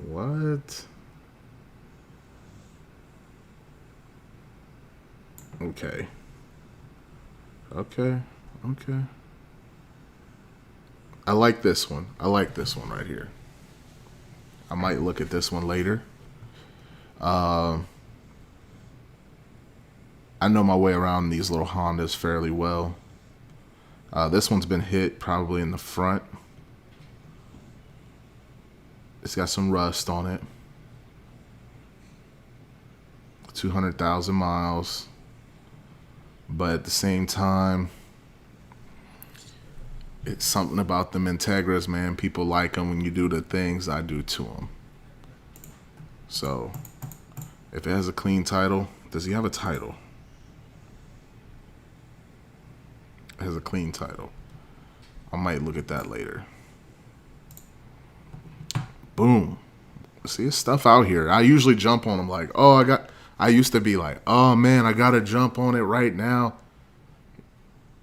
What? Okay. I like this one. I like this one right here. I might look at this one later. I know my way around these little Hondas fairly well. This one's been hit probably in the front. It's got some rust on it. 200,000 miles. But at the same time, it's something about them Integras, man. People like them when you do the things I do to them. So, if it has a clean title, does he have a title? It has a clean title. I might look at that later. Boom. See, there's stuff out here. I usually jump on them like, I used to be like, oh man, I gotta jump on it right now.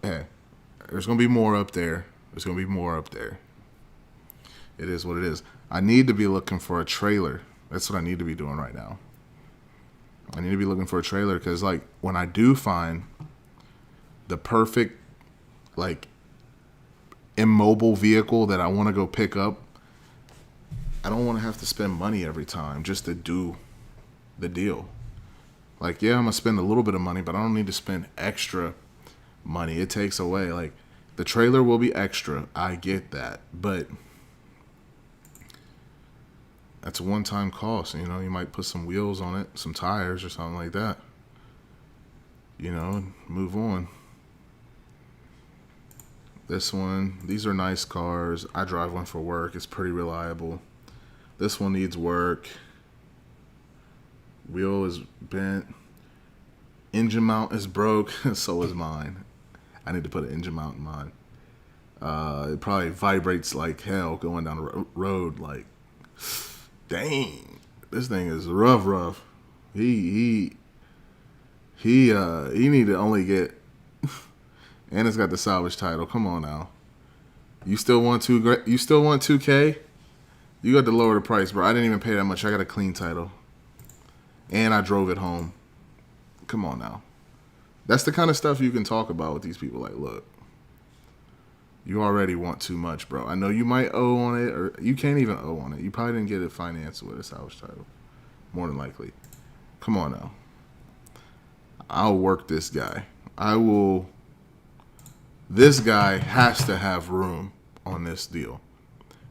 Yeah, there's gonna be more up there. It is what it is. I need to be looking for a trailer. That's what I need to be doing right now. I need to be looking for a trailer because, like, when I do find the perfect, like, immobile vehicle that I want to go pick up, I don't want to have to spend money every time just to do the deal. Like, yeah, I'm going to spend a little bit of money, but I don't need to spend extra money. It takes away. Like, the trailer will be extra. I get that. But that's a one-time cost. You know, you might put some wheels on it, some tires or something like that. You know, and move on. This one, these are nice cars. I drive one for work. It's pretty reliable. This one needs work. Wheel is bent. Engine mount is broke. So is mine. I need to put an engine mount in mine. It probably vibrates like hell going down the road. Like, dang, this thing is rough. He need to only get, and it's got the salvage title. Come on now. You still want 2K? You got to lower the price, bro. I didn't even pay that much. I got a clean title. And I drove it home. Come on now. That's the kind of stuff you can talk about with these people. Like, look, you already want too much, bro. I know you might owe on it, or you can't even owe on it. You probably didn't get it financed with a salvage title. more than likely. Come on now. I'll work this guy. I will. This guy has to have room on this deal.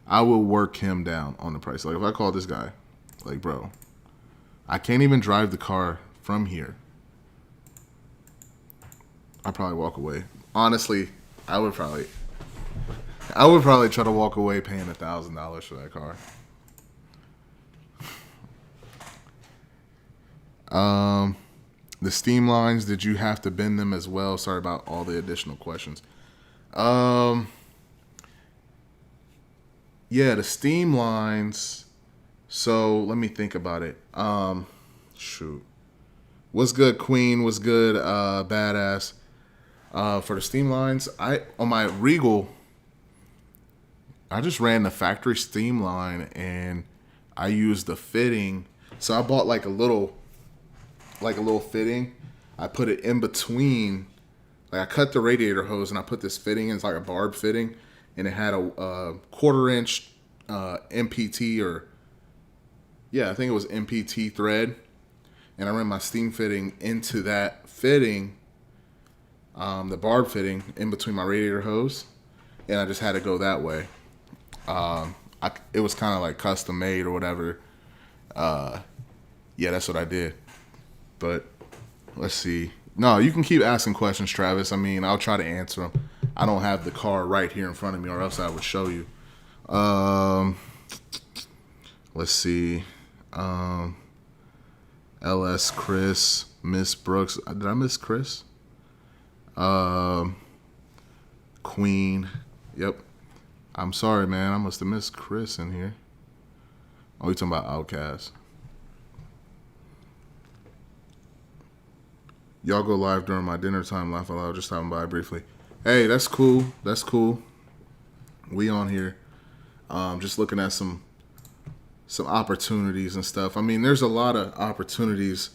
I will work him down on the price. Like if I call this guy, like bro, I can't even drive the car from here. I'd probably walk away. Honestly, I would probably try to walk away paying $1,000 for that car. The steam lines, did you have to bend them as well? Sorry about all the additional questions. Yeah, the steam lines. So let me think about it. Shoot. What's good, Queen? What's good, Badass? For the steam lines, on my Regal, I just ran the factory steam line and I used the fitting. So I bought like a little fitting. I put it in between. Like I cut the radiator hose and I put this fitting in. It's like a barb fitting, and it had a 1/4 inch MPT I think it was MPT thread, and I ran my steam fitting into that fitting, the barb fitting in between my radiator hose, and I just had to go that way. It was kind of like custom made or whatever. Yeah, that's what I did. But let's see. No, you can keep asking questions, Travis. I mean, I'll try to answer them. I don't have the car right here in front of me, or else I would show you. Let's see. LS Chris, Miss Brooks. Did I miss Chris? Queen. Yep. I'm sorry, man. I must have missed Chris in here. Oh, you talking about Outcast? Y'all go live during my dinner time. Laugh out loud. Just stopping by briefly. Hey, that's cool. That's cool. We on here. Just looking at some opportunities and stuff. I mean, there's a lot of opportunities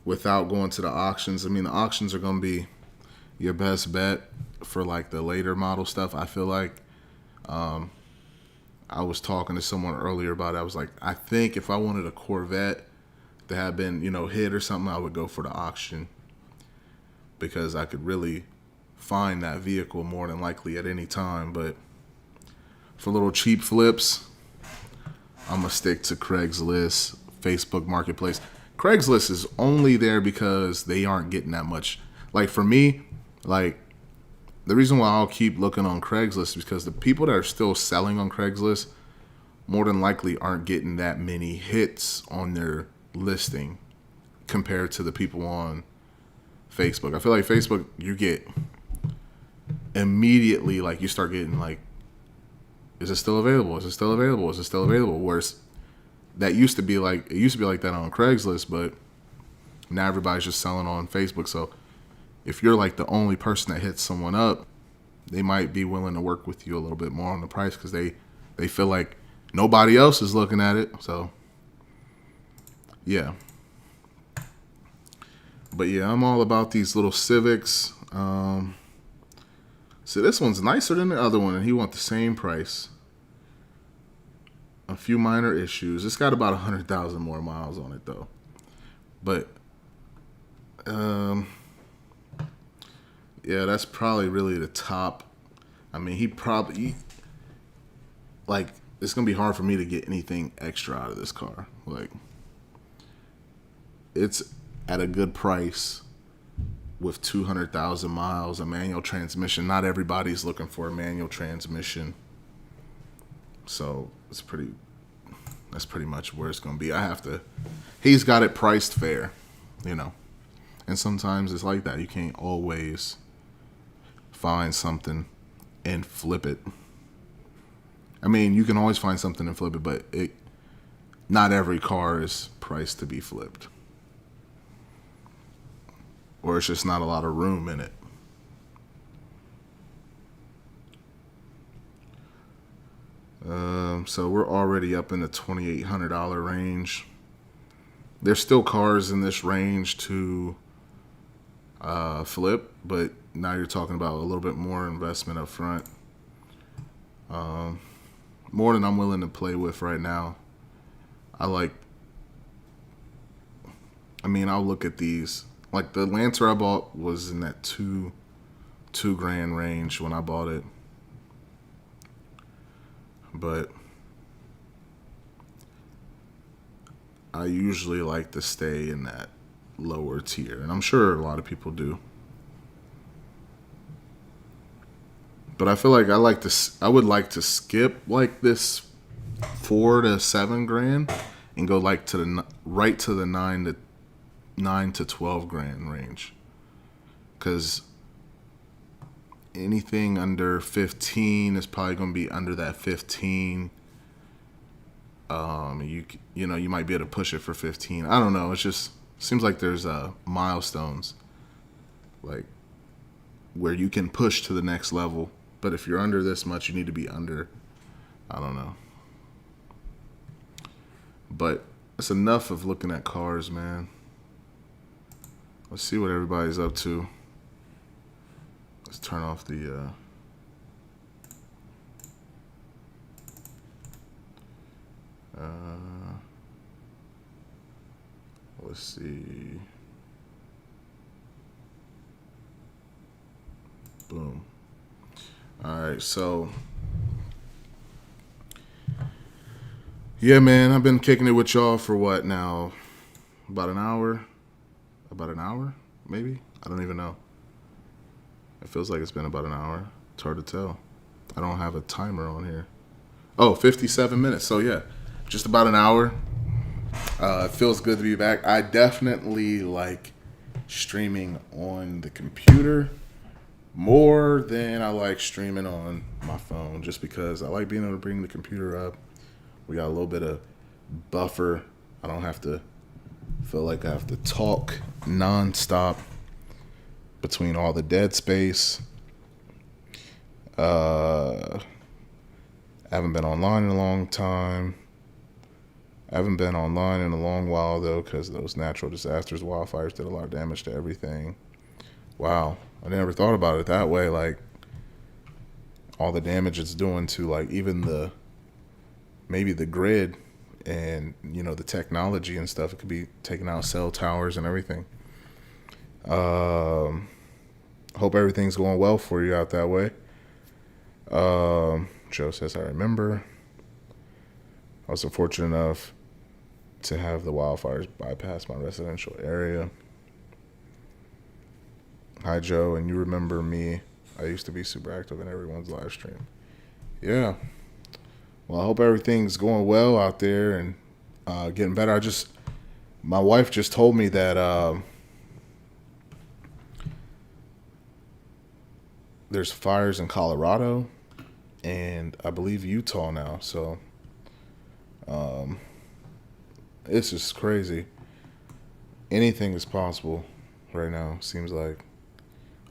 without going to the auctions. I mean, the auctions are going to be your best bet for like the later model stuff. I feel like I was talking to someone earlier about it. I was like, I think if I wanted a Corvette that had been, hit or something, I would go for the auction, because I could really find that vehicle more than likely at any time. But for little cheap flips, I'm going to stick to Craigslist, Facebook Marketplace. Craigslist is only there because they aren't getting that much. Like for me, like the reason why I'll keep looking on Craigslist is because the people that are still selling on Craigslist more than likely aren't getting that many hits on their listing compared to the people on Facebook. I feel like Facebook, you get immediately, like you start getting like, is it still available? Is it still available? Is it still available? Whereas that used to be like that on Craigslist, but now everybody's just selling on Facebook. So if you're like the only person that hits someone up, they might be willing to work with you a little bit more on the price because they feel like nobody else is looking at it. So yeah. But yeah, I'm all about these little Civics. So this one's nicer than the other one, and he wants the same price. A few minor issues. It's got about 100,000 more miles on it, though. But, yeah, that's probably really the top. I mean, it's going to be hard for me to get anything extra out of this car. Like, it's at a good price with 200,000 miles, a manual transmission. Not everybody's looking for a manual transmission. So that's pretty much where it's going to be. He's got it priced fair, And sometimes it's like that. You can't always find something and flip it. I mean, you can always find something and flip it, but not every car is priced to be flipped. Or it's just not a lot of room in it. So we're already up in the $2,800 range. There's still cars in this range to flip, but now you're talking about a little bit more investment up front. More than I'm willing to play with right now. I like I mean, I'll look at these. Like the Lancer I bought was in that two grand range when I bought it, but I usually like to stay in that lower tier, and I'm sure a lot of people do. But I feel like I would like to skip like this 4 to 7 grand and go like to the right to the 9 to 12 grand range, because anything under 15 is probably going to be under that 15. You might be able to push it for 15. I don't know. It just seems like there's milestones like where you can push to the next level. But if you're under this much, you need to be under. I don't know. But it's enough of looking at cars, man. Let's see what everybody's up to. Let's turn off the. Let's see. Boom. All right, so yeah, man, I've been kicking it with y'all for what now? About an hour? Maybe? I don't even know. It feels like it's been about an hour. It's hard to tell. I don't have a timer on here. Oh, 57 minutes. So yeah, just about an hour. It feels good to be back. I definitely like streaming on the computer more than I like streaming on my phone, just because I like being able to bring the computer up. We got a little bit of buffer. I don't have to feel like I have to talk nonstop between all the dead space. I haven't been online in a long time. I haven't been online in a long while, though, because those natural disasters, wildfires, did a lot of damage to everything. Wow. I never thought about it that way. Like, all the damage it's doing to, like, even maybe the grid and, the technology and stuff. It could be taking out cell towers and everything. Hope everything's going well for you out that way. Joe says, I remember. I was fortunate enough to have the wildfires bypass my residential area. Hi, Joe, and you remember me. I used to be super active in everyone's live stream. Yeah. Well, I hope everything's going well out there and getting better. My wife just told me that there's fires in Colorado and I believe Utah now. So it's just crazy. Anything is possible right now. Seems like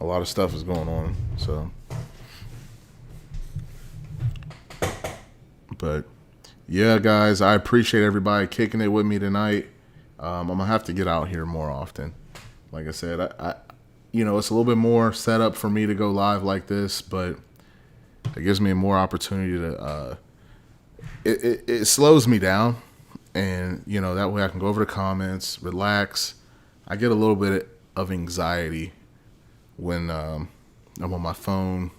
a lot of stuff is going on. So, but yeah, guys, I appreciate everybody kicking it with me tonight. I'm gonna have to get out here more often. Like I said, I it's a little bit more set up for me to go live like this, but it gives me more opportunity to. It slows me down, and that way I can go over the comments, relax. I get a little bit of anxiety when I'm on my phone.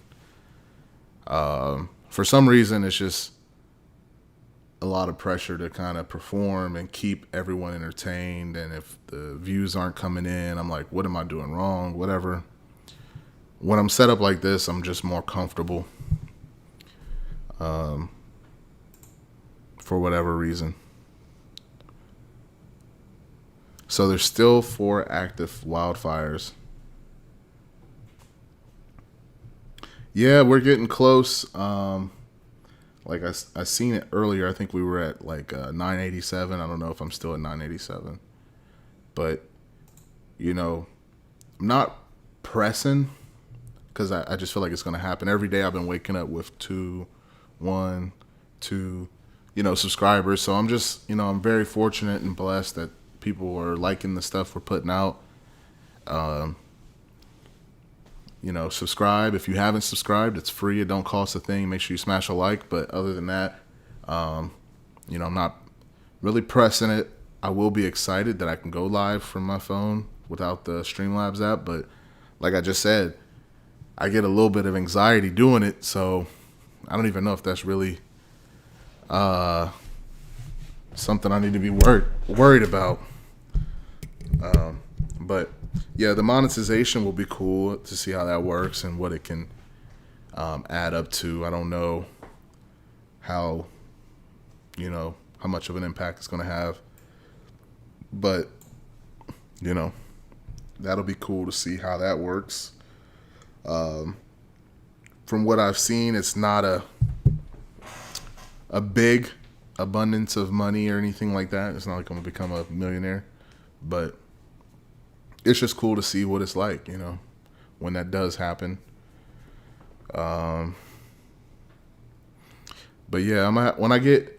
For some reason, it's just a lot of pressure to kind of perform and keep everyone entertained. And if the views aren't coming in, I'm like, what am I doing wrong? Whatever. When I'm set up like this, I'm just more comfortable. For whatever reason. So there's still 4 active wildfires. Yeah, we're getting close. Like I seen it earlier. I think we were at like 987. I don't know if I'm still at 987. But, I'm not pressing because I just feel like it's going to happen. Every day I've been waking up with 2, 1, 2, subscribers. So I'm just, I'm very fortunate and blessed that people are liking the stuff we're putting out. Subscribe. If you haven't subscribed, it's free. It don't cost a thing. Make sure you smash a like. But other than that, I'm not really pressing it. I will be excited that I can go live from my phone without the Streamlabs app. But like I just said, I get a little bit of anxiety doing it. So I don't even know if that's really something I need to be worried about. But yeah, the monetization will be cool to see how that works and what it can add up to. I don't know how much of an impact it's going to have, but that'll be cool to see how that works. From what I've seen, it's not a big abundance of money or anything like that. It's not like I'm gonna become a millionaire, but it's just cool to see what it's like, when that does happen. But yeah, when I get,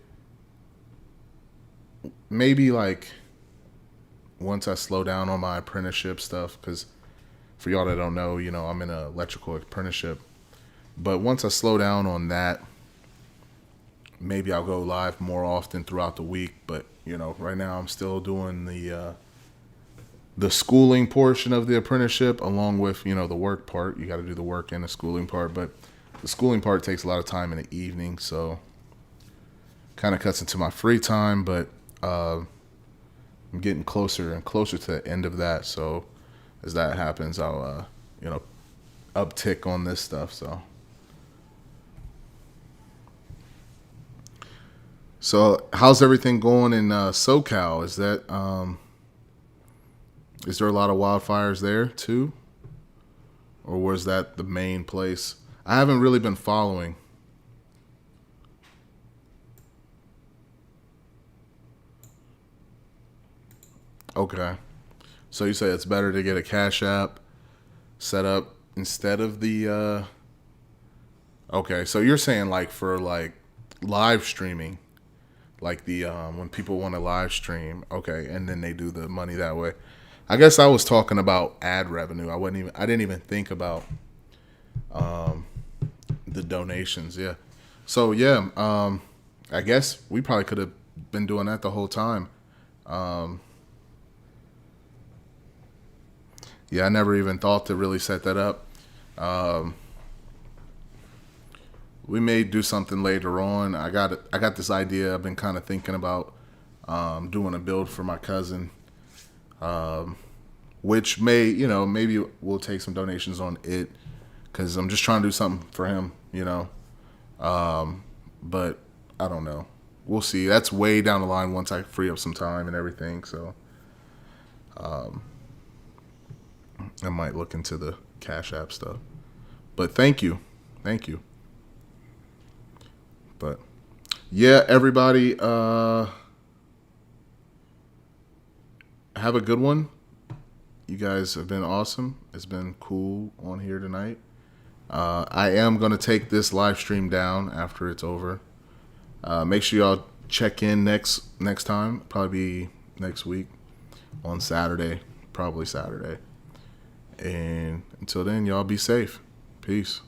maybe like once I slow down on my apprenticeship stuff, because for y'all that don't know, I'm in an electrical apprenticeship. But once I slow down on that, maybe I'll go live more often throughout the week. But right now I'm still doing the schooling portion of the apprenticeship along with the work part. You got to do the work and the schooling part, but the schooling part takes a lot of time in the evening, so kind of cuts into my free time. But I'm getting closer and closer to the end of that, so as that happens, I'll uptick on this stuff. So how's everything going in SoCal? Is there a lot of wildfires there too, or was that the main place? I haven't really been following. Okay, so you say it's better to get a Cash App set up instead of the. Okay, so you're saying like for like live streaming, like the when people want to live stream, okay, and then they do the money that way. I guess I was talking about ad revenue. I didn't even think about the donations. Yeah. So yeah, I guess we probably could have been doing that the whole time. Yeah, I never even thought to really set that up. We may do something later on. I got this idea. I've been kind of thinking about doing a build for my cousin. Which maybe we'll take some donations on it, because I'm just trying to do something for him, but I don't know. We'll see. That's way down the line once I free up some time and everything. So I might look into the Cash App stuff. But thank you. But yeah, everybody, have a good one. You guys have been awesome. It's been cool on here tonight. I am going to take this live stream down after it's over. Make sure y'all check in next time. Probably be next week on Saturday. Probably Saturday. And until then, y'all be safe. Peace.